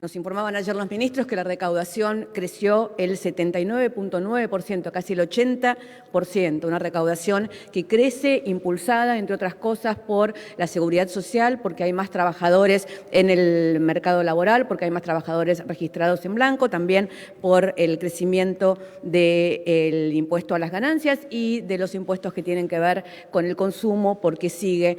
Nos informaban ayer los ministros que la recaudación creció el 79,9%, casi el 80%, una recaudación que crece impulsada, entre otras cosas, por la seguridad social, porque hay más trabajadores en el mercado laboral, porque hay más trabajadores registrados en blanco, también por el crecimiento del impuesto a las ganancias y de los impuestos que tienen que ver con el consumo, porque sigue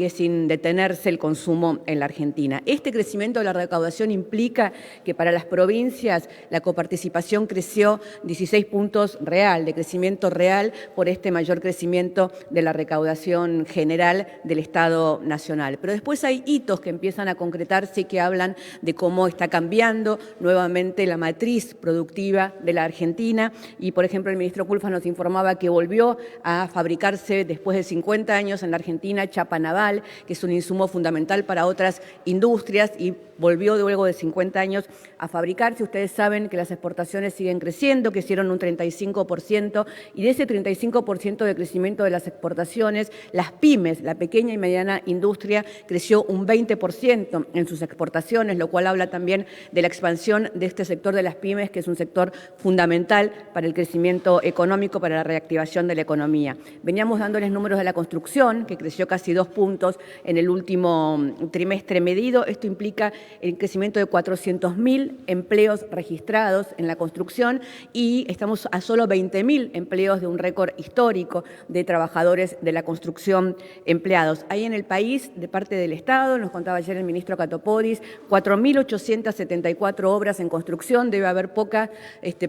sin detenerse el consumo en la Argentina. Este crecimiento de la recaudación implica que para las provincias la coparticipación creció 16 puntos de crecimiento real por este mayor crecimiento de la recaudación general del Estado Nacional. Pero después hay hitos que empiezan a concretarse y que hablan de cómo está cambiando nuevamente la matriz productiva de la Argentina y, por ejemplo, el ministro Culfas nos informaba que volvió a fabricarse después de 50 años en la Argentina chapa naval, que es un insumo fundamental para otras industrias y volvió luego de 50 años a fabricarse. Ustedes saben que las exportaciones siguen creciendo, que hicieron un 35%, y de ese 35% de crecimiento de las exportaciones, las pymes, la pequeña y mediana industria, creció un 20% en sus exportaciones, lo cual habla también de la expansión de este sector de las pymes, que es un sector fundamental para el crecimiento económico, para la reactivación de la economía. Veníamos dándoles números de la construcción, que creció casi 2 puntos en el último trimestre medido. Esto implica el crecimiento de 400.000 empleos registrados en la construcción y estamos a solo 20.000 empleos de un récord histórico de trabajadores de la construcción empleados. Hay en el país, de parte del Estado, nos contaba ayer el ministro Catopodis, 4.874 obras en construcción. Debe haber pocas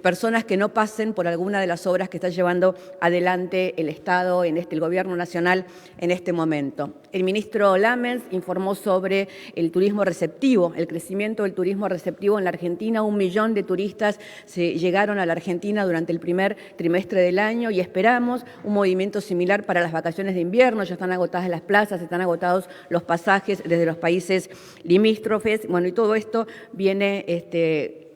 personas que no pasen por alguna de las obras que está llevando adelante el Estado, el Gobierno Nacional en este momento. El ministro Lamens informó sobre el turismo receptivo, el crecimiento del turismo receptivo en la Argentina. 1 millón de turistas llegaron a la Argentina durante el primer trimestre del año y esperamos un movimiento similar para las vacaciones de invierno. Ya están agotadas las plazas, están agotados los pasajes desde los países limítrofes. Bueno, y todo esto viene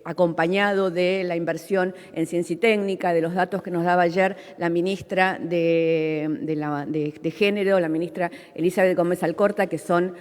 acompañado de la inversión en ciencia y técnica, de los datos que nos daba ayer la ministra de Género, la ministra Elizabeth Gómez Alcorta, que son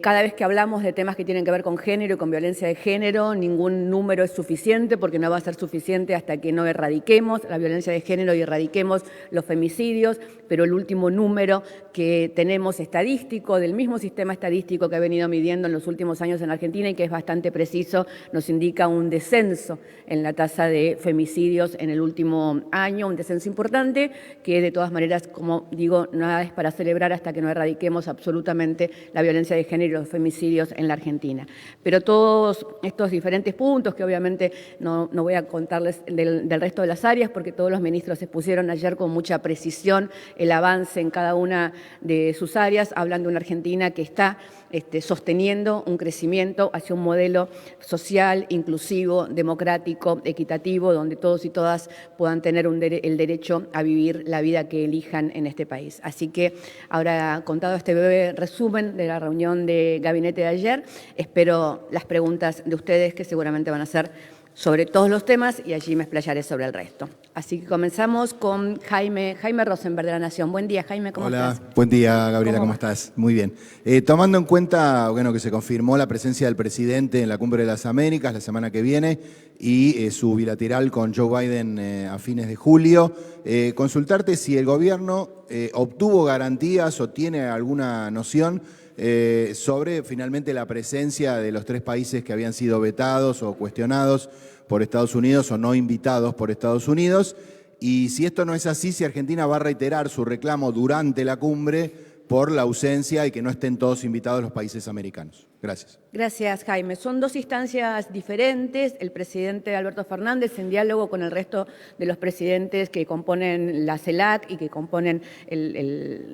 cada vez que hablamos de temas que tienen que ver con género y con violencia de género, ningún número es suficiente, porque no va a ser suficiente hasta que no erradiquemos la violencia de género y erradiquemos los femicidios, pero el último número que tenemos estadístico, del mismo sistema estadístico que ha venido midiendo en los últimos años en Argentina y que es bastante preciso, nos indica un descenso en la tasa de femicidios en el último año, un descenso importante que de todas maneras, como digo, nada es para celebrar hasta que no erradiquemos absolutamente la violencia de género y los femicidios en la Argentina. Pero todos estos diferentes puntos, que obviamente no voy a contarles del resto de las áreas, porque todos los ministros expusieron ayer con mucha precisión el avance en cada una de sus áreas, hablan de una Argentina que está sosteniendo un crecimiento hacia un modelo social, inclusivo, democrático, equitativo, donde todos y todas puedan tener el derecho a vivir la vida que elijan en este país. Así que ahora, contado este breve resumen de la reunión de gabinete de ayer, espero las preguntas de ustedes, que seguramente van a ser sobre todos los temas, y allí me explayaré sobre el resto. Así que comenzamos con Jaime Rosenberg de La Nación. Buen día, Jaime, ¿cómo estás? Hola, buen día, Gabriela, ¿cómo estás? Muy bien. Tomando en cuenta que se confirmó la presencia del presidente en la Cumbre de las Américas la semana que viene y su bilateral con Joe Biden a fines de julio, consultarte si el gobierno obtuvo garantías o tiene alguna noción sobre finalmente la presencia de los 3 países que habían sido vetados o cuestionados por Estados Unidos o no invitados por Estados Unidos, y si esto no es así, si Argentina va a reiterar su reclamo durante la cumbre por la ausencia y que no estén todos invitados los países americanos. Gracias. Gracias, Jaime. Son 2 instancias diferentes. El presidente Alberto Fernández, en diálogo con el resto de los presidentes que componen la CELAC y que componen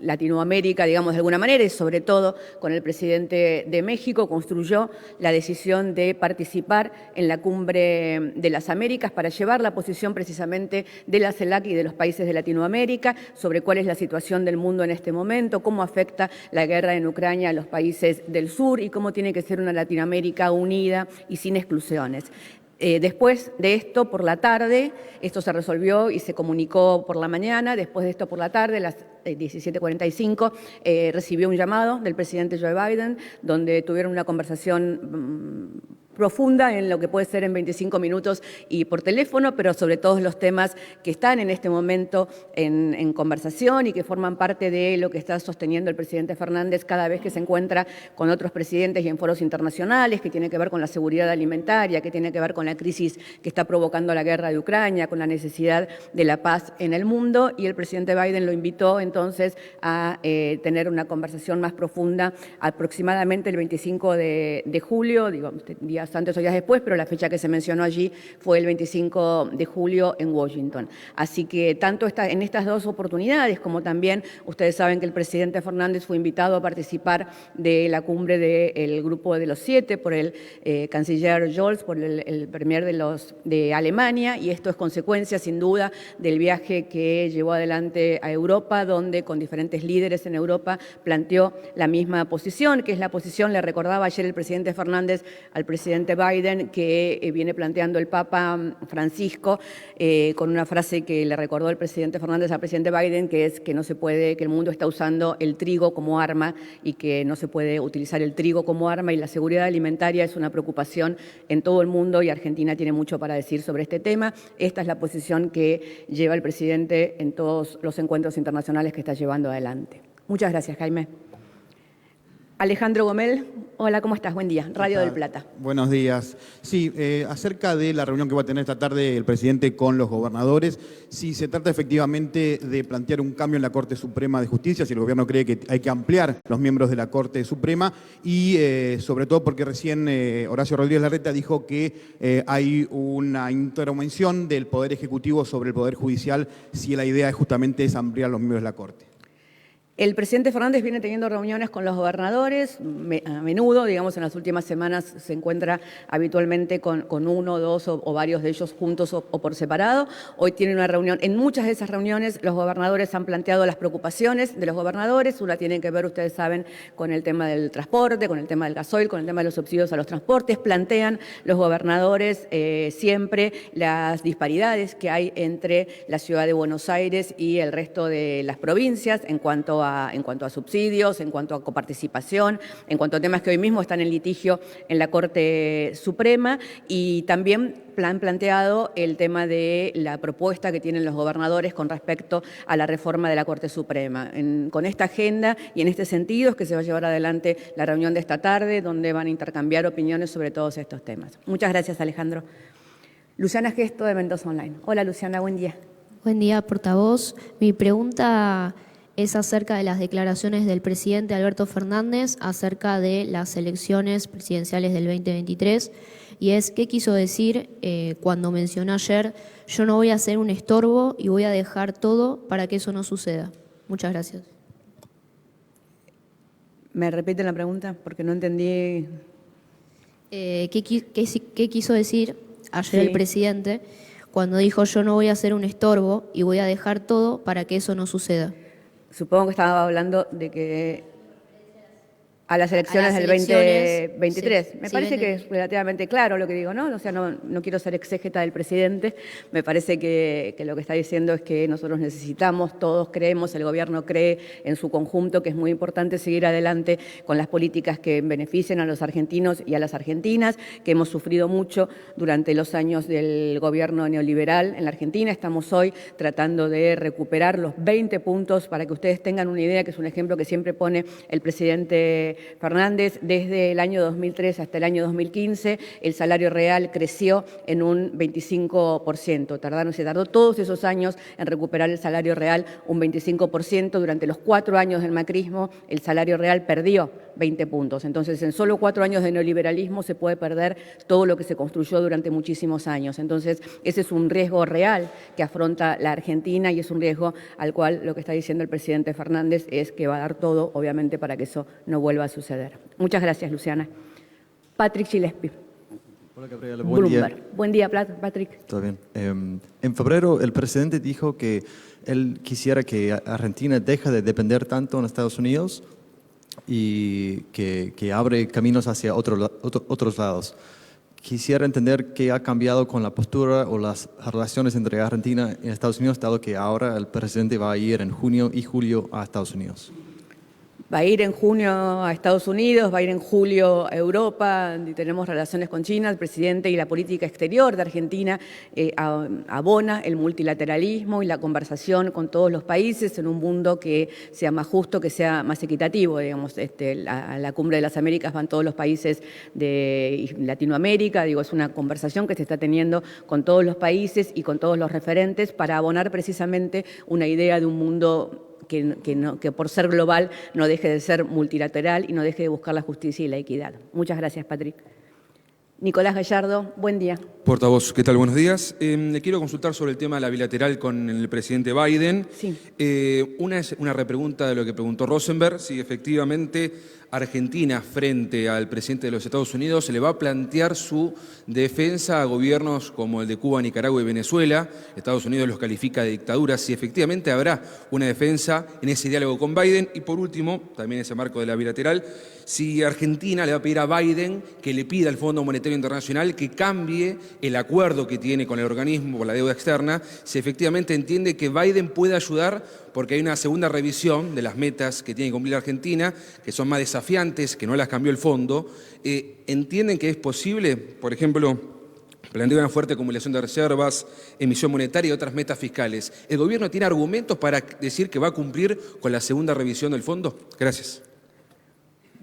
Latinoamérica, digamos, de alguna manera, y sobre todo con el presidente de México, construyó la decisión de participar en la Cumbre de las Américas para llevar la posición precisamente de la CELAC y de los países de Latinoamérica sobre cuál es la situación del mundo en este momento, cómo afecta la guerra en Ucrania a los países del sur y cómo tiene que ser una Latinoamérica unida y sin exclusiones. Después de esto, por la tarde, esto se resolvió y se comunicó por la mañana. Después de esto, por la tarde, a las 17:45, recibió un llamado del presidente Joe Biden, donde tuvieron una conversación profunda en lo que puede ser en 25 minutos y por teléfono, pero sobre todos los temas que están en este momento en conversación y que forman parte de lo que está sosteniendo el presidente Fernández cada vez que se encuentra con otros presidentes y en foros internacionales, que tiene que ver con la seguridad alimentaria, que tiene que ver con la crisis que está provocando la guerra de Ucrania, con la necesidad de la paz en el mundo, y el presidente Biden lo invitó entonces a tener una conversación más profunda aproximadamente el 25 de julio, digo, días antes o días después, pero la fecha que se mencionó allí fue el 25 de julio en Washington. Así que tanto en estas dos oportunidades, como también ustedes saben que el presidente Fernández fue invitado a participar de la cumbre del Grupo de los Siete por el canciller Scholz, por el premier de Alemania, y esto es consecuencia sin duda del viaje que llevó adelante a Europa, donde con diferentes líderes en Europa planteó la misma posición, que es la posición, le recordaba ayer el presidente Fernández al presidente Biden, que viene planteando el Papa Francisco, con una frase que le recordó el presidente Fernández al presidente Biden, que es que no se puede, que el mundo está usando el trigo como arma y que no se puede utilizar el trigo como arma, y la seguridad alimentaria es una preocupación en todo el mundo y Argentina tiene mucho para decir sobre este tema. Esta es la posición que lleva el presidente en todos los encuentros internacionales que está llevando adelante. Muchas gracias, Jaime. Alejandro Gomel, hola, ¿cómo estás? Buen día, Radio del Plata. Buenos días. Sí, acerca de la reunión que va a tener esta tarde el presidente con los gobernadores, si se trata efectivamente de plantear un cambio en la Corte Suprema de Justicia, si el gobierno cree que hay que ampliar los miembros de la Corte Suprema, y sobre todo porque recién Horacio Rodríguez Larreta dijo que hay una intervención del Poder Ejecutivo sobre el Poder Judicial, si la idea es justamente ampliar los miembros de la Corte. El presidente Fernández viene teniendo reuniones con los gobernadores a menudo, digamos, en las últimas semanas se encuentra habitualmente con uno, dos o varios de ellos juntos o por separado. Hoy tiene una reunión. En muchas de esas reuniones los gobernadores han planteado las preocupaciones de los gobernadores. Una tiene que ver, ustedes saben, con el tema del transporte, con el tema del gasoil, con el tema de los subsidios a los transportes. Plantean los gobernadores siempre las disparidades que hay entre la ciudad de Buenos Aires y el resto de las provincias en cuanto a subsidios, en cuanto a coparticipación, en cuanto a temas que hoy mismo están en litigio en la Corte Suprema, y también han planteado el tema de la propuesta que tienen los gobernadores con respecto a la reforma de la Corte Suprema. Con esta agenda y en este sentido es que se va a llevar adelante la reunión de esta tarde, donde van a intercambiar opiniones sobre todos estos temas. Muchas gracias, Alejandro. Luciana Gesto, de Mendoza Online. Hola, Luciana, buen día. Buen día, portavoz. Mi pregunta es acerca de las declaraciones del presidente Alberto Fernández acerca de las elecciones presidenciales del 2023, y es qué quiso decir cuando mencionó ayer: yo no voy a ser un estorbo y voy a dejar todo para que eso no suceda. Muchas gracias. ¿Me repiten la pregunta? Porque no entendí. ¿Qué quiso decir ayer el presidente cuando dijo yo no voy a ser un estorbo y voy a dejar todo para que eso no suceda? Supongo que estaba hablando de que a las elecciones del 2023. Sí, Me parece que es relativamente claro lo que digo, ¿no? O sea, no quiero ser exégeta del presidente. Me parece que lo que está diciendo es que nosotros necesitamos, todos creemos, el gobierno cree en su conjunto, que es muy importante seguir adelante con las políticas que beneficien a los argentinos y a las argentinas, que hemos sufrido mucho durante los años del gobierno neoliberal en la Argentina. Estamos hoy tratando de recuperar los 20 puntos, para que ustedes tengan una idea, que es un ejemplo que siempre pone el presidente Fernández. Desde el año 2003 hasta el año 2015, el salario real creció en un 25%. Se tardó todos esos años en recuperar el salario real un 25%. Durante los 4 años del macrismo, el salario real perdió 20 puntos. Entonces, en solo 4 años de neoliberalismo se puede perder todo lo que se construyó durante muchísimos años. Entonces, ese es un riesgo real que afronta la Argentina, y es un riesgo al cual lo que está diciendo el presidente Fernández es que va a dar todo, obviamente, para que eso no vuelva a suceder. Muchas gracias, Luciana. Patrick Gillespie. Hola, Gabriela. Buen día. Buen día, Patrick. Todo bien. En febrero, el presidente dijo que él quisiera que Argentina deje de depender tanto en Estados Unidos y que abre caminos hacia otros lados. quisiera entender qué ha cambiado con la postura o las relaciones entre Argentina y Estados Unidos, dado que ahora el presidente va a ir en junio y julio a Estados Unidos. Va a ir en junio a Estados Unidos, va a ir en julio a Europa, y tenemos relaciones con China. El presidente y la política exterior de Argentina abona el multilateralismo y la conversación con todos los países en un mundo que sea más justo, que sea más equitativo. Digamos, a la Cumbre de las Américas van todos los países de Latinoamérica. Digo, es una conversación que se está teniendo con todos los países y con todos los referentes para abonar precisamente una idea de un mundo que por ser global no deje de ser multilateral y no deje de buscar la justicia y la equidad. Muchas gracias, Patrick. Nicolás Gallardo, buen día. Portavoz, ¿qué tal? Buenos días. Le quiero consultar sobre el tema de la bilateral con el presidente Biden. Sí. Una es una repregunta de lo que preguntó Rosenberg, si efectivamente Argentina frente al presidente de los Estados Unidos se le va a plantear su defensa a gobiernos como el de Cuba, Nicaragua y Venezuela. Estados Unidos los califica de dictaduras, si efectivamente habrá una defensa en ese diálogo con Biden. Y por último, también ese marco de la bilateral, si Argentina le va a pedir a Biden que le pida al Fondo Monetario Internacional que cambie el acuerdo que tiene con el organismo por la deuda externa, si efectivamente entiende que Biden puede ayudar porque hay una segunda revisión de las metas que tiene que cumplir Argentina, que son más desafiantes, que no las cambió el fondo. ¿Entienden que es posible, por ejemplo, plantea una fuerte acumulación de reservas, emisión monetaria y otras metas fiscales? ¿El gobierno tiene argumentos para decir que va a cumplir con la segunda revisión del fondo? Gracias.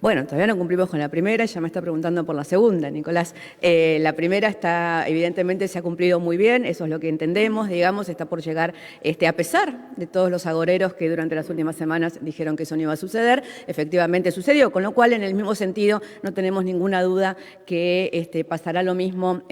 Bueno, todavía no cumplimos con la primera, ya me está preguntando por la segunda, Nicolás. La primera evidentemente se ha cumplido muy bien, eso es lo que entendemos, digamos, está por llegar, a pesar de todos los agoreros que durante las últimas semanas dijeron que eso no iba a suceder, efectivamente sucedió, con lo cual, en el mismo sentido, no tenemos ninguna duda que pasará lo mismo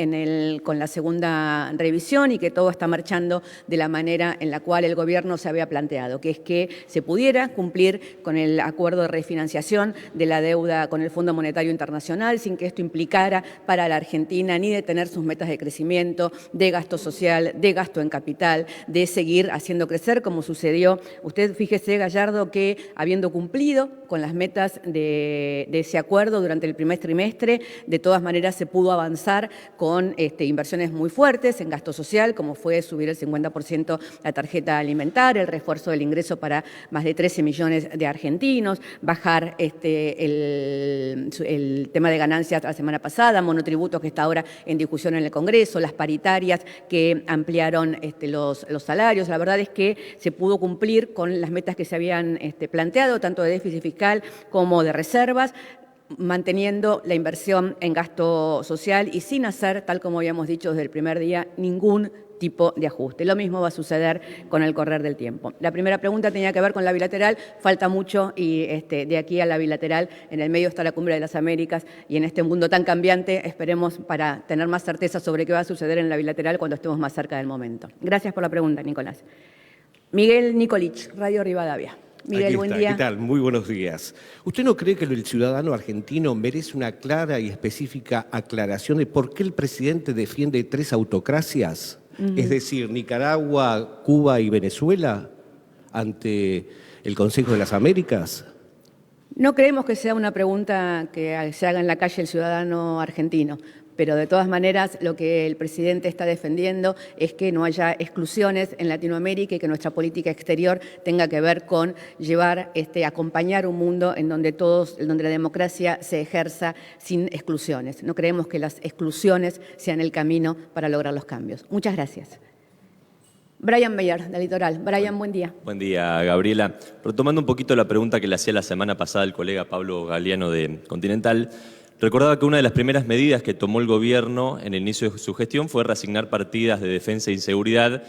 con la segunda revisión y que todo está marchando de la manera en la cual el gobierno se había planteado, que es que se pudiera cumplir con el acuerdo de refinanciación de la deuda con el Fondo Monetario Internacional, sin que esto implicara para la Argentina ni detener sus metas de crecimiento, de gasto social, de gasto en capital, de seguir haciendo crecer, como sucedió. Usted fíjese, Gallardo, que habiendo cumplido con las metas de ese acuerdo durante el primer trimestre, de todas maneras se pudo avanzar con inversiones muy fuertes en gasto social, como fue subir el 50% la tarjeta alimentaria, el refuerzo del ingreso para más de 13 millones de argentinos, bajar el tema de ganancias la semana pasada, monotributos que está ahora en discusión en el Congreso, las paritarias que ampliaron los salarios. La verdad es que se pudo cumplir con las metas que se habían planteado, tanto de déficit fiscal como de reservas, manteniendo la inversión en gasto social y sin hacer, tal como habíamos dicho desde el primer día, ningún tipo de ajuste. Lo mismo va a suceder con el correr del tiempo. La primera pregunta tenía que ver con la bilateral, falta mucho y de aquí a la bilateral, en el medio está la Cumbre de las Américas y en este mundo tan cambiante esperemos para tener más certeza sobre qué va a suceder en la bilateral cuando estemos más cerca del momento. Gracias por la pregunta, Nicolás. Miguel Nicolich, Radio Rivadavia. Miguel, buen día. ¿Qué tal? Muy buenos días. ¿Usted no cree que el ciudadano argentino merece una clara y específica aclaración de por qué el presidente defiende 3 autocracias? Es decir, Nicaragua, Cuba y Venezuela ante el Consejo de las Américas. No creemos que sea una pregunta que se haga en la calle el ciudadano argentino, pero de todas maneras lo que el presidente está defendiendo es que no haya exclusiones en Latinoamérica y que nuestra política exterior tenga que ver con llevar, acompañar un mundo en donde donde la democracia se ejerza sin exclusiones. No creemos que las exclusiones sean el camino para lograr los cambios. Muchas gracias. Brian Meyer, de Litoral. Brian, buen día. Buen día, Gabriela. Retomando un poquito la pregunta que le hacía la semana pasada el colega Pablo Galeano de Continental, recordaba que una de las primeras medidas que tomó el gobierno en el inicio de su gestión fue reasignar partidas de defensa e inseguridad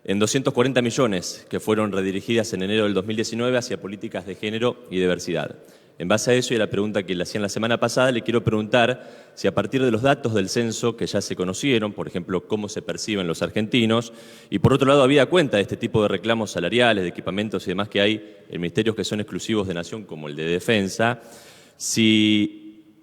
en 240 millones que fueron redirigidas en enero del 2019 hacia políticas de género y diversidad. En base a eso y a la pregunta que le hacían la semana pasada, le quiero preguntar si a partir de los datos del censo que ya se conocieron, por ejemplo, cómo se perciben los argentinos, y por otro lado, habida cuenta de este tipo de reclamos salariales, de equipamientos y demás que hay en ministerios que son exclusivos de Nación, como el de Defensa,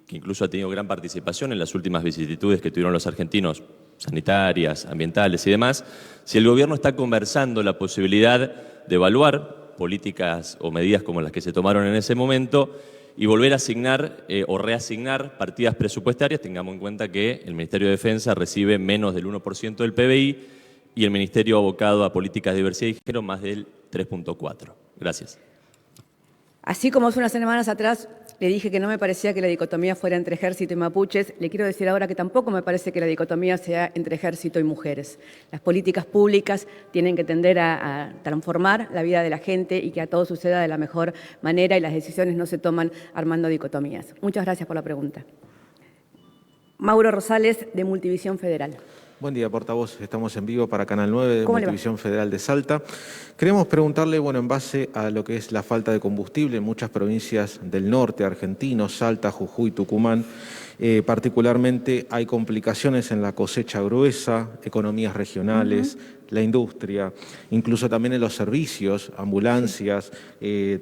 que incluso ha tenido gran participación en las últimas vicisitudes que tuvieron los argentinos, sanitarias, ambientales y demás, si el gobierno está conversando la posibilidad de evaluar políticas o medidas como las que se tomaron en ese momento y volver a asignar o reasignar partidas presupuestarias. Tengamos en cuenta que el Ministerio de Defensa recibe menos del 1% del PBI y el Ministerio abocado a políticas de diversidad y género más del 3.4%. Gracias. Así como hace unas semanas atrás le dije que no me parecía que la dicotomía fuera entre ejército y mapuches, le quiero decir ahora que tampoco me parece que la dicotomía sea entre ejército y mujeres. Las políticas públicas tienen que tender a transformar la vida de la gente y que a todo suceda de la mejor manera y las decisiones no se toman armando dicotomías. Muchas gracias por la pregunta. Mauro Rosales, de Multivisión Federal. Buen día, portavoz. Estamos en vivo para Canal 9 de ¿Cómo le va? Multivisión Federal de Salta. Queremos preguntarle, en base a lo que es la falta de combustible en muchas provincias del norte argentino, Salta, Jujuy, Tucumán, particularmente hay complicaciones en la cosecha gruesa, economías regionales, la industria, incluso también en los servicios, ambulancias,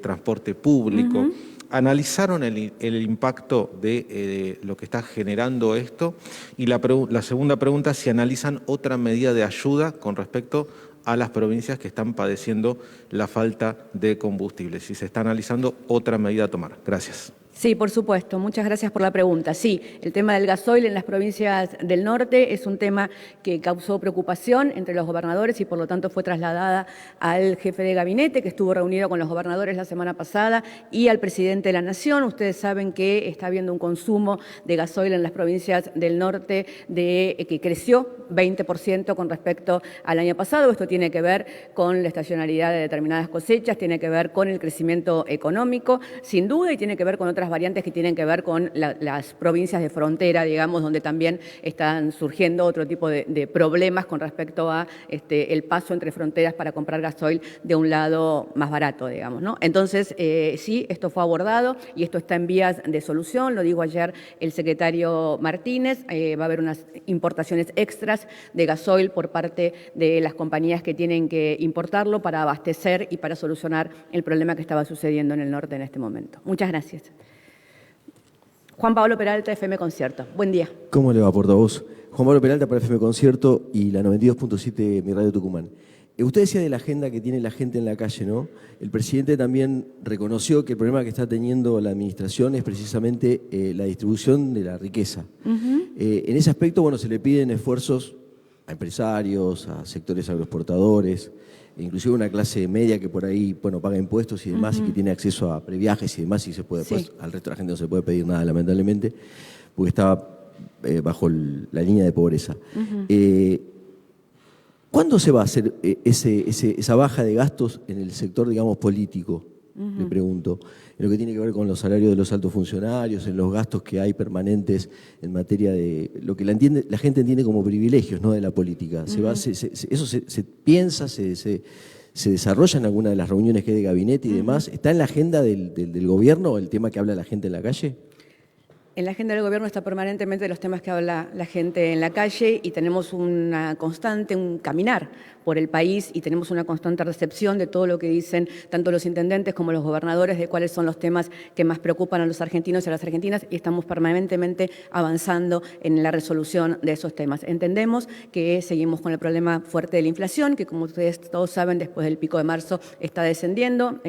transporte público. ¿Analizaron el impacto de lo que está generando esto? Y la segunda pregunta, si analizan otra medida de ayuda con respecto a las provincias que están padeciendo la falta de combustible, si se está analizando otra medida a tomar. Gracias. Sí, por supuesto. Muchas gracias por la pregunta. Sí, el tema del gasoil en las provincias del norte es un tema que causó preocupación entre los gobernadores y por lo tanto fue trasladada al jefe de gabinete que estuvo reunido con los gobernadores la semana pasada y al presidente de la Nación. Ustedes saben que está habiendo un consumo de gasoil en las provincias del norte que creció 20% con respecto al año pasado. Esto tiene que ver con la estacionalidad de determinadas cosechas, tiene que ver con el crecimiento económico, sin duda, y tiene que ver con otras variantes que tienen que ver con las provincias de frontera, digamos, donde también están surgiendo otro tipo de problemas con respecto a el paso entre fronteras para comprar gasoil de un lado más barato, digamos, ¿no? Entonces, sí, esto fue abordado y esto está en vías de solución, lo dijo ayer el secretario Martínez, va a haber unas importaciones extras de gasoil por parte de las compañías que tienen que importarlo para abastecer y para solucionar el problema que estaba sucediendo en el norte en este momento. Muchas gracias. Juan Pablo Peralta, FM Concierto. Buen día. ¿Cómo le va, portavoz? Juan Pablo Peralta para FM Concierto y la 92.7 Mi Radio Tucumán. Usted decía de la agenda que tiene la gente en la calle, ¿no? El presidente también reconoció que el problema que está teniendo la administración es precisamente la distribución de la riqueza. En ese aspecto, se le piden esfuerzos a empresarios, a sectores agroexportadores, inclusive una clase media que por ahí paga impuestos y demás y que tiene acceso a previajes y demás y se puede, pues, al resto de la gente no se puede pedir nada, lamentablemente, porque está bajo la línea de pobreza. ¿Cuándo se va a hacer esa baja de gastos en el sector, digamos, político? Le pregunto, en lo que tiene que ver con los salarios de los altos funcionarios, en los gastos que hay permanentes en materia de lo que la gente entiende como privilegios, ¿no?, de la política. ¿Eso se piensa, se desarrolla en alguna de las reuniones que hay de gabinete y demás? ¿Está en la agenda del gobierno el tema que habla la gente en la calle? En la agenda del gobierno está permanentemente los temas que habla la gente en la calle y tenemos un caminar por el país y tenemos una constante recepción de todo lo que dicen tanto los intendentes como los gobernadores de cuáles son los temas que más preocupan a los argentinos y a las argentinas y estamos permanentemente avanzando en la resolución de esos temas. Entendemos que seguimos con el problema fuerte de la inflación, que como ustedes todos saben, después del pico de marzo está descendiendo.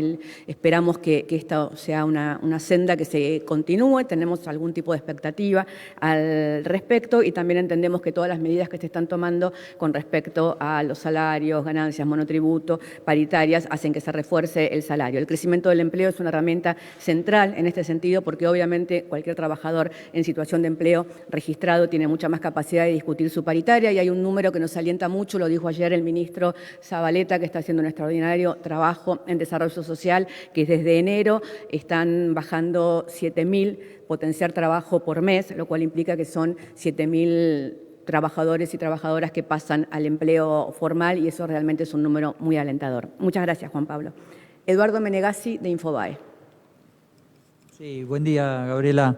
Esperamos que esto sea una senda que se continúe, tenemos algún tipo de expectativa al respecto y también entendemos que todas las medidas que se están tomando con respecto a los salarios, ganancias, monotributo, paritarias, hacen que se refuerce el salario. El crecimiento del empleo es una herramienta central en este sentido porque obviamente cualquier trabajador en situación de empleo registrado tiene mucha más capacidad de discutir su paritaria y hay un número que nos alienta mucho, lo dijo ayer el ministro Zabaleta, que está haciendo un extraordinario trabajo en desarrollo social, que desde enero están bajando 7.000 potenciar trabajo por mes, lo cual implica que son 7.000 trabajadores y trabajadoras que pasan al empleo formal y eso realmente es un número muy alentador. Muchas gracias, Juan Pablo. Eduardo Menegazzi, de Infobae. Sí, buen día, Gabriela.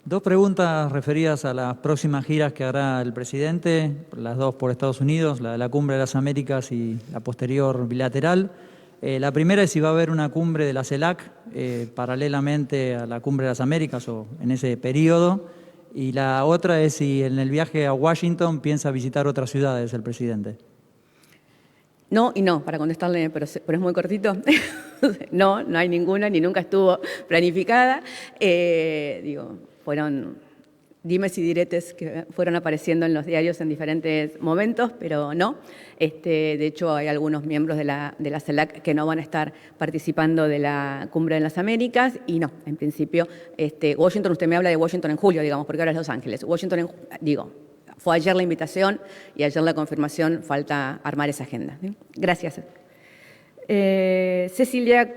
Dos preguntas referidas a las próximas giras que hará el presidente, las dos por Estados Unidos, la de la Cumbre de las Américas y la posterior bilateral. La primera es si va a haber una cumbre de la CELAC paralelamente a la Cumbre de las Américas o en ese periodo. Y la otra es si en el viaje a Washington piensa visitar otras ciudades el presidente. No y no, para contestarle, pero es muy cortito. No, no hay ninguna, ni nunca estuvo planificada. Fueron dimes y diretes que fueron apareciendo en los diarios en diferentes momentos, pero no. De hecho, hay algunos miembros de la CELAC que no van a estar participando de la Cumbre de las Américas y no, en principio, Washington, usted me habla de Washington en julio, digamos, porque ahora es Los Ángeles. Washington, fue ayer la invitación y ayer la confirmación, falta armar esa agenda. ¿Sí? Gracias. Cecilia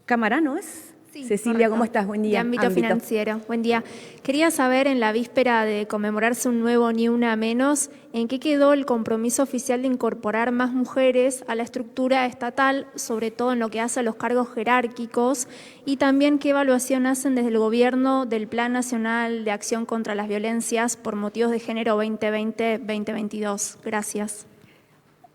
Camarano, ¿es? Sí, Cecilia, correcto. ¿cómo estás? Buen día. De ámbito financiero. Buen día. Quería saber, en la víspera de conmemorarse un nuevo Ni Una Menos, ¿en qué quedó el compromiso oficial de incorporar más mujeres a la estructura estatal, sobre todo en lo que hace a los cargos jerárquicos? Y también, ¿qué evaluación hacen desde el Gobierno del Plan Nacional de Acción contra las Violencias por Motivos de Género 2020-2022? Gracias.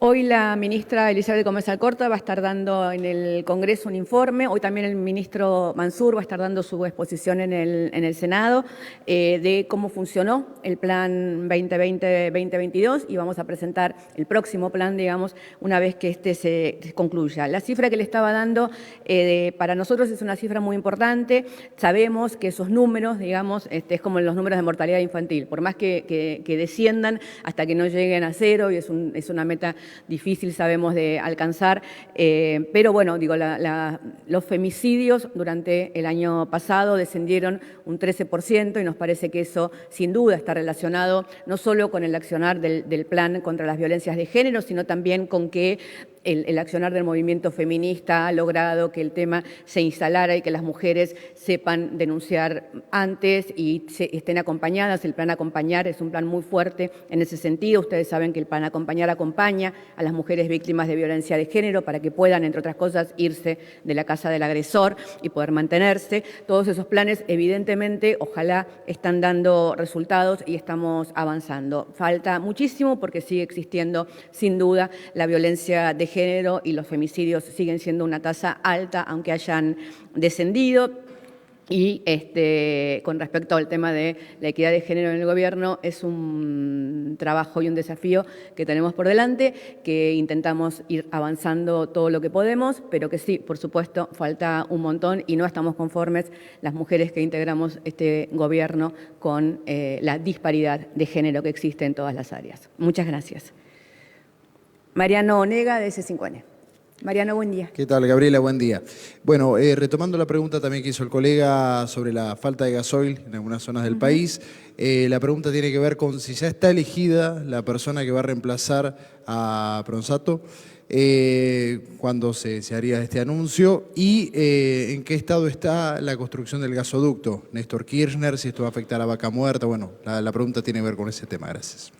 Hoy la ministra Elizabeth Gómez Alcorta va a estar dando en el Congreso un informe. Hoy también el ministro Mansur va a estar dando su exposición en el Senado de cómo funcionó el plan 2020-2022 y vamos a presentar el próximo plan, digamos, una vez que este se concluya. La cifra que le estaba dando para nosotros es una cifra muy importante. Sabemos que esos números, digamos, es como los números de mortalidad infantil. Por más que desciendan hasta que no lleguen a cero, y es una meta difícil, sabemos, de alcanzar, pero bueno, los femicidios durante el año pasado descendieron un 13% y nos parece que eso sin duda está relacionado no solo con el accionar del plan contra las violencias de género, sino también con que el accionar del movimiento feminista ha logrado que el tema se instalara y que las mujeres sepan denunciar antes y estén acompañadas. El plan Acompañar es un plan muy fuerte en ese sentido. Ustedes saben que el plan Acompañar acompaña a las mujeres víctimas de violencia de género para que puedan, entre otras cosas, irse de la casa del agresor y poder mantenerse. Todos esos planes, evidentemente, ojalá están dando resultados y estamos avanzando. Falta muchísimo porque sigue existiendo, sin duda, la violencia de género y los femicidios siguen siendo una tasa alta, aunque hayan descendido. Y con respecto al tema de la equidad de género en el gobierno, es un trabajo y un desafío que tenemos por delante, que intentamos ir avanzando todo lo que podemos, pero que sí, por supuesto, falta un montón y no estamos conformes las mujeres que integramos este gobierno con la disparidad de género que existe en todas las áreas. Muchas gracias. Mariano Onega, de S5N. Mariano, buen día. ¿Qué tal, Gabriela? Buen día. Bueno, retomando la pregunta también que hizo el colega sobre la falta de gasoil en algunas zonas del país, la pregunta tiene que ver con si ya está elegida la persona que va a reemplazar a Pronsato, cuándo se haría este anuncio y en qué estado está la construcción del gasoducto. Néstor Kirchner, si esto va a afectar a Vaca Muerta. Bueno, la pregunta tiene que ver con ese tema. Gracias.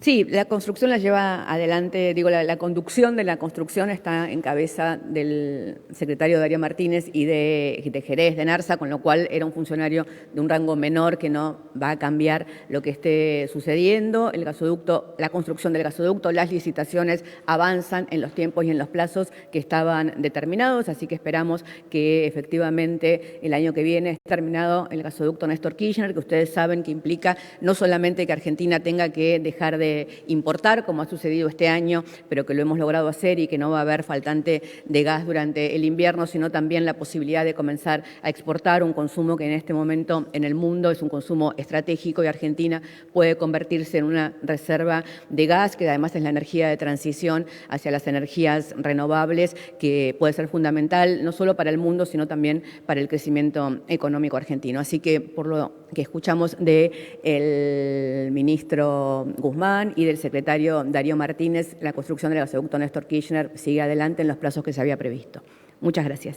Sí, la construcción la lleva adelante, la conducción de la construcción está en cabeza del secretario Darío Martínez y de Jerez, de Narsa, con lo cual era un funcionario de un rango menor que no va a cambiar lo que esté sucediendo. El gasoducto, la construcción del gasoducto, las licitaciones avanzan en los tiempos y en los plazos que estaban determinados, así que esperamos que efectivamente el año que viene esté terminado el gasoducto Néstor Kirchner, que ustedes saben que implica no solamente que Argentina tenga que dejar de importar, como ha sucedido este año, pero que lo hemos logrado hacer y que no va a haber faltante de gas durante el invierno, sino también la posibilidad de comenzar a exportar un consumo que en este momento en el mundo es un consumo estratégico y Argentina puede convertirse en una reserva de gas, que además es la energía de transición hacia las energías renovables, que puede ser fundamental no solo para el mundo, sino también para el crecimiento económico argentino. Así que por lo que escuchamos del ministro Guzmán y del secretario Darío Martínez, la construcción del gasoducto Néstor Kirchner sigue adelante en los plazos que se había previsto. Muchas gracias.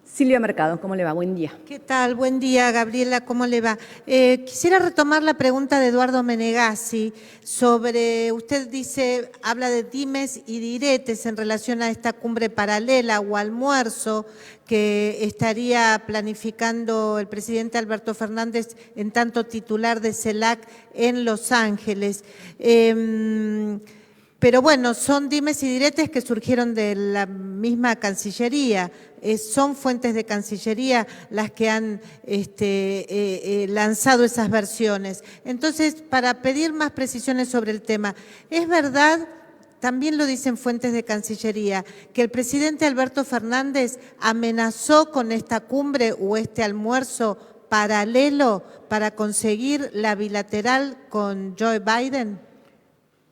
Silvia Mercado, ¿cómo le va? Buen día. ¿Qué tal? Buen día, Gabriela, ¿cómo le va? Quisiera retomar la pregunta de Eduardo Menegassi sobre, usted habla de dimes y diretes en relación a esta cumbre paralela o almuerzo que estaría planificando el presidente Alberto Fernández en tanto titular de CELAC en Los Ángeles. Pero bueno, son dimes y diretes que surgieron de la misma Cancillería. Son fuentes de Cancillería las que han lanzado esas versiones. Entonces, para pedir más precisiones sobre el tema, ¿es verdad también lo dicen fuentes de Cancillería, que el presidente Alberto Fernández amenazó con esta cumbre o este almuerzo paralelo para conseguir la bilateral con Joe Biden?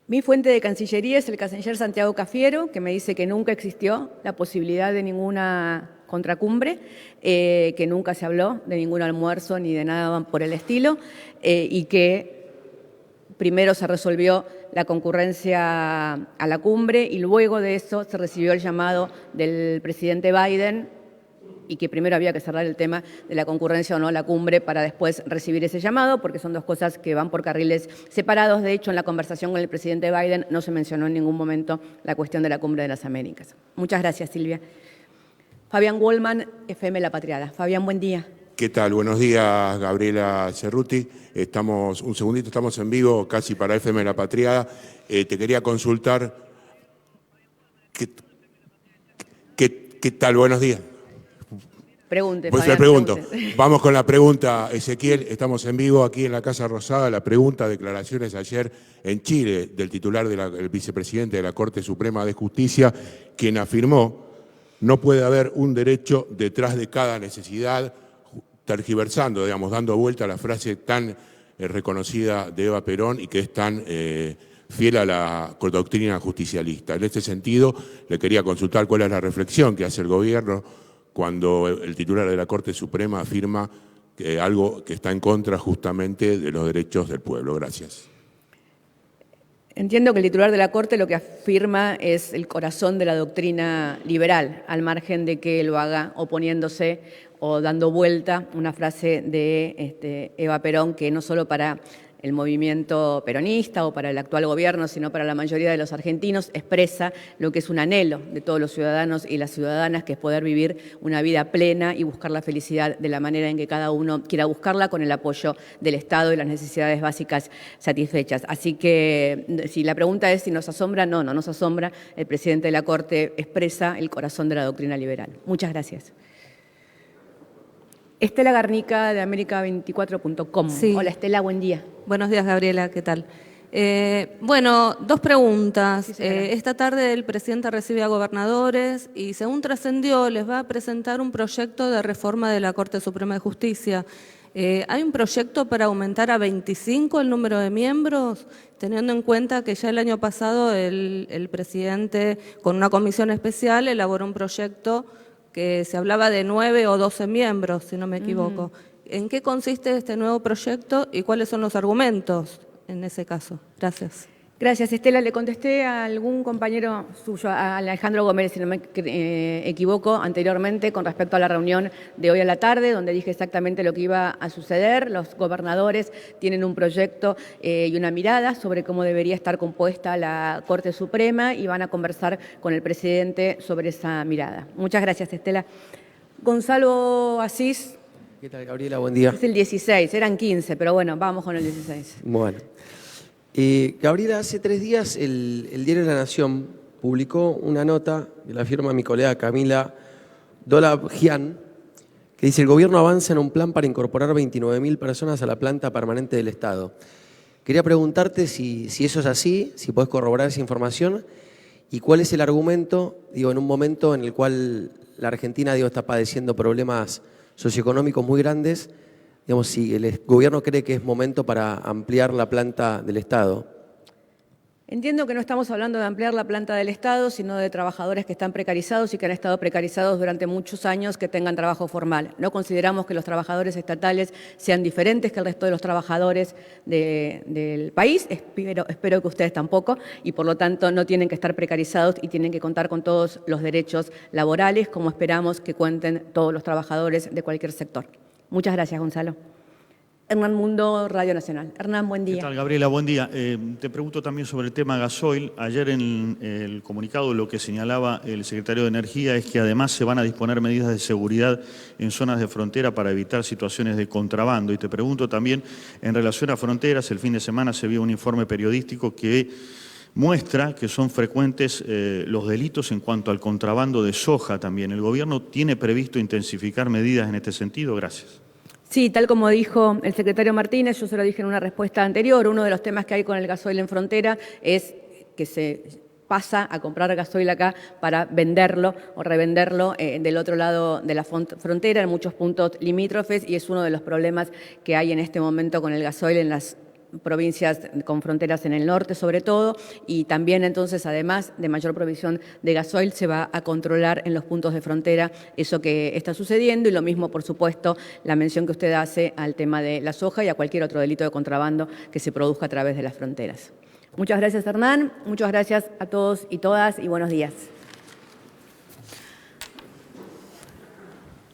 Mi fuente de Cancillería es el canciller Santiago Cafiero, que me dice que nunca existió la posibilidad de ninguna contracumbre, que nunca se habló de ningún almuerzo ni de nada por el estilo, y que primero se resolvió la concurrencia a la cumbre y luego de eso se recibió el llamado del presidente Biden y que primero había que cerrar el tema de la concurrencia o no a la cumbre para después recibir ese llamado, porque son dos cosas que van por carriles separados. De hecho, en la conversación con el presidente Biden no se mencionó en ningún momento la cuestión de la Cumbre de las Américas. Muchas gracias, Silvia. Fabián Wallman, FM La Patriada. Fabián, buen día. ¿Qué tal? Buenos días, Gabriela Cerruti. Estamos en vivo casi para FM La Patriada. Te quería consultar. ¿Qué tal? Buenos días. Pregunte, Pues Fabián, le pregunto. pregunte. Vamos con la pregunta, Ezequiel. Estamos en vivo aquí en la Casa Rosada. La pregunta, declaraciones ayer en Chile del titular del vicepresidente de la Corte Suprema de Justicia, quien afirmó: no puede haber un derecho detrás de cada necesidad, tergiversando, digamos, dando vuelta a la frase tan reconocida de Eva Perón y que es tan fiel a la doctrina justicialista. En este sentido, le quería consultar cuál es la reflexión que hace el gobierno cuando el titular de la Corte Suprema afirma que algo que está en contra justamente de los derechos del pueblo. Gracias. Entiendo que el titular de la Corte lo que afirma es el corazón de la doctrina liberal, al margen de que lo haga oponiéndose o dando vuelta una frase de Eva Perón, que no solo para el movimiento peronista o para el actual gobierno, sino para la mayoría de los argentinos, expresa lo que es un anhelo de todos los ciudadanos y las ciudadanas, que es poder vivir una vida plena y buscar la felicidad de la manera en que cada uno quiera buscarla, con el apoyo del Estado y las necesidades básicas satisfechas. Así que si la pregunta es si nos asombra, no nos asombra. El presidente de la Corte expresa el corazón de la doctrina liberal. Muchas gracias. Estela Garnica, de América24.com. Sí. Hola, Estela, buen día. Buenos días, Gabriela, ¿qué tal? Bueno, dos preguntas. Sí, señora. Esta tarde el presidente recibe a gobernadores y, según trascendió, les va a presentar un proyecto de reforma de la Corte Suprema de Justicia. ¿Hay un proyecto para aumentar a 25 el número de miembros, teniendo en cuenta que ya el año pasado el presidente, con una comisión especial, elaboró un proyecto que se hablaba de 9 o 12 miembros, si no me equivoco? ¿En qué consiste este nuevo proyecto y cuáles son los argumentos en ese caso? Gracias. Gracias, Estela. Le contesté a algún compañero suyo, a Alejandro Gómez, si no me equivoco, anteriormente con respecto a la reunión de hoy a la tarde, donde dije exactamente lo que iba a suceder. Los gobernadores tienen un proyecto y una mirada sobre cómo debería estar compuesta la Corte Suprema y van a conversar con el presidente sobre esa mirada. Muchas gracias, Estela. Gonzalo Asís. ¿Qué tal, Gabriela? Buen día. Es el 16, eran 15, pero bueno, vamos con el 16. Bueno. Gabriela, hace 3 días el diario La Nación publicó una nota que la firma mi colega Camila Dolabjian, que dice: el gobierno avanza en un plan para incorporar 29.000 personas a la planta permanente del Estado. Quería preguntarte si eso es así, si podés corroborar esa información y cuál es el argumento, en un momento en el cual la Argentina, está padeciendo problemas socioeconómicos muy grandes, si el gobierno cree que es momento para ampliar la planta del Estado. Entiendo que no estamos hablando de ampliar la planta del Estado, sino de trabajadores que están precarizados y que han estado precarizados durante muchos años, que tengan trabajo formal. No consideramos que los trabajadores estatales sean diferentes que el resto de los trabajadores del país, espero que ustedes tampoco, y por lo tanto no tienen que estar precarizados y tienen que contar con todos los derechos laborales, como esperamos que cuenten todos los trabajadores de cualquier sector. Muchas gracias, Gonzalo. Hernán Mundo, Radio Nacional. Hernán, buen día. ¿Qué tal, Gabriela? Buen día. Te pregunto también sobre el tema gasoil. Ayer en el comunicado lo que señalaba el secretario de Energía es que además se van a disponer medidas de seguridad en zonas de frontera para evitar situaciones de contrabando. Y te pregunto también, en relación a fronteras, el fin de semana se vio un informe periodístico que muestra que son frecuentes los delitos en cuanto al contrabando de soja también. ¿El gobierno tiene previsto intensificar medidas en este sentido? Gracias. Sí, tal como dijo el secretario Martínez, yo se lo dije en una respuesta anterior, uno de los temas que hay con el gasoil en frontera es que pasa a comprar gasoil acá para venderlo o revenderlo del otro lado de la frontera en muchos puntos limítrofes, y es uno de los problemas que hay en este momento con el gasoil en las provincias con fronteras en el norte sobre todo, y también entonces, además de mayor provisión de gasoil, se va a controlar en los puntos de frontera eso que está sucediendo, y lo mismo, por supuesto, la mención que usted hace al tema de la soja y a cualquier otro delito de contrabando que se produzca a través de las fronteras. Muchas gracias, Hernán, muchas gracias a todos y todas, y buenos días.